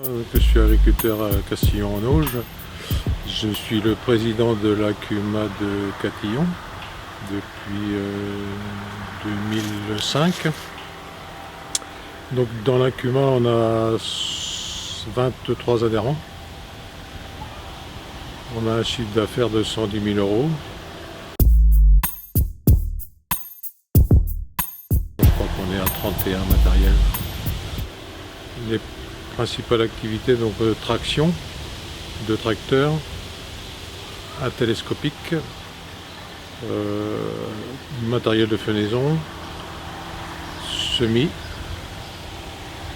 Je suis agriculteur à Castillon-en-Auge. Je suis le président de la CUMA de Catillon depuis 2005. Donc dans la CUMA, on a 23 adhérents. On a un chiffre d'affaires de 110 000 euros. Je crois qu'on est à 31 matériels. Les principales activités, donc traction de tracteurs, un télescopique, matériel de fenaison, semis,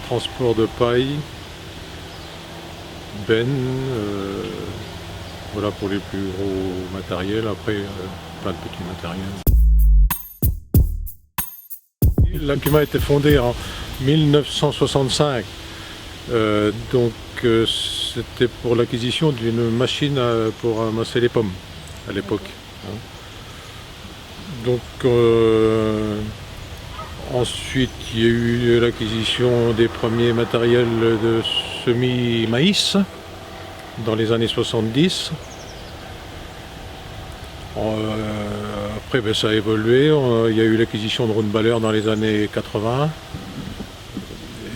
transport de paille, benne, voilà pour les plus gros matériels, après plein de petits matériels. La CUMA a été fondée en 1965, donc c'était pour l'acquisition d'une machine pour amasser les pommes à l'époque. Donc ensuite il y a eu l'acquisition des premiers matériels de semis-maïs dans les années 70. Après ça a évolué, il y a eu l'acquisition de roundballers dans les années 80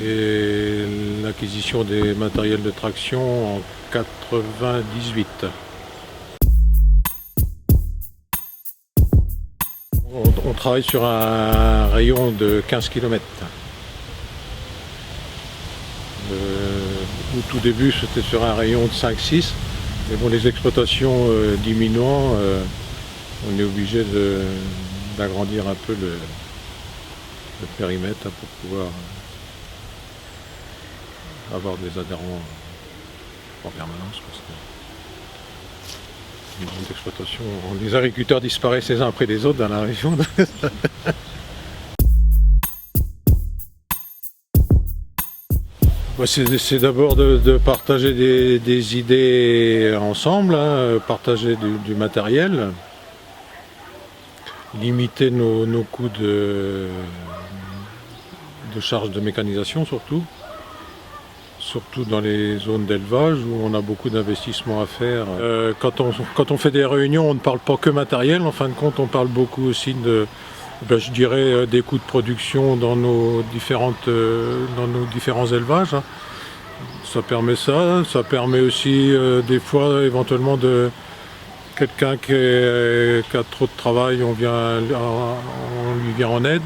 et l'acquisition des matériels de traction en 98. On travaille sur un rayon de 15 km. Au tout début c'était sur un rayon de 5-6, mais bon, les exploitations diminuant, on est obligé d'agrandir un peu le périmètre pour pouvoir avoir des adhérents en permanence. Parce que les exploitations, les agriculteurs disparaissent les uns après les autres dans la région. C'est d'abord de partager des idées ensemble, partager du matériel, limiter nos coûts de charge de mécanisation surtout dans les zones d'élevage où on a beaucoup d'investissements à faire. Quand on fait des réunions, on ne parle pas que matériel, en fin de compte on parle beaucoup aussi je dirais des coûts de production dans nos différents élevages. Ça permet ça permet aussi des fois éventuellement de quelqu'un qui a trop de travail, on lui vient en aide.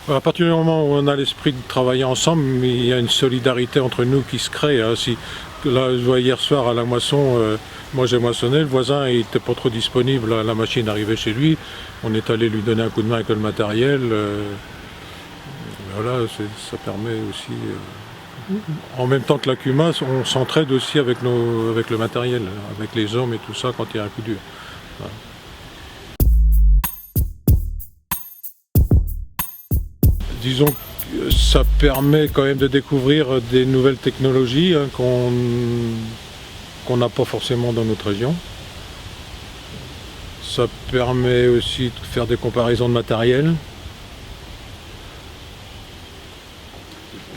À partir du moment où on a l'esprit de travailler ensemble, il y a une solidarité entre nous qui se crée. Là, je vois hier soir à la moisson, moi j'ai moissonné, le voisin il n'était pas trop disponible, la machine arrivait chez lui, on est allé lui donner un coup de main avec le matériel. Voilà, ça permet aussi, en même temps que la CUMA, on s'entraide aussi avec le matériel, avec les hommes et tout ça quand il y a un coup dur. Voilà. Disons que ça permet quand même de découvrir des nouvelles technologies qu'on n'a pas forcément dans notre région. Ça permet aussi de faire des comparaisons de matériel.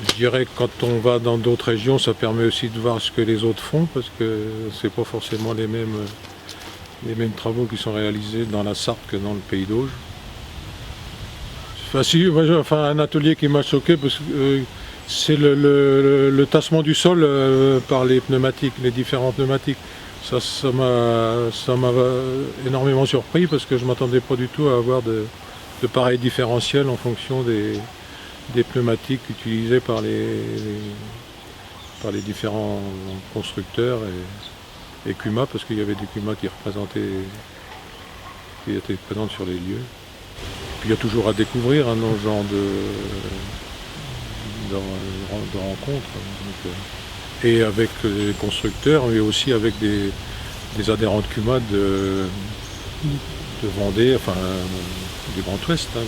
Je dirais que quand on va dans d'autres régions, ça permet aussi de voir ce que les autres font, parce que c'est pas forcément les mêmes travaux qui sont réalisés dans la Sarthe que dans le Pays d'Auge. Un atelier qui m'a choqué, parce que c'est le tassement du sol par les pneumatiques, les différents pneumatiques. Ça m'a énormément surpris, parce que je ne m'attendais pas du tout à avoir de pareils différentiels en fonction des pneumatiques utilisés par les différents constructeurs et CUMA, parce qu'il y avait des CUMA qui étaient présentes sur les lieux. Puis il y a toujours à découvrir dans ce genre de rencontres. Et avec les constructeurs, mais aussi avec des adhérents de CUMA de Vendée, enfin du Grand Ouest. Donc,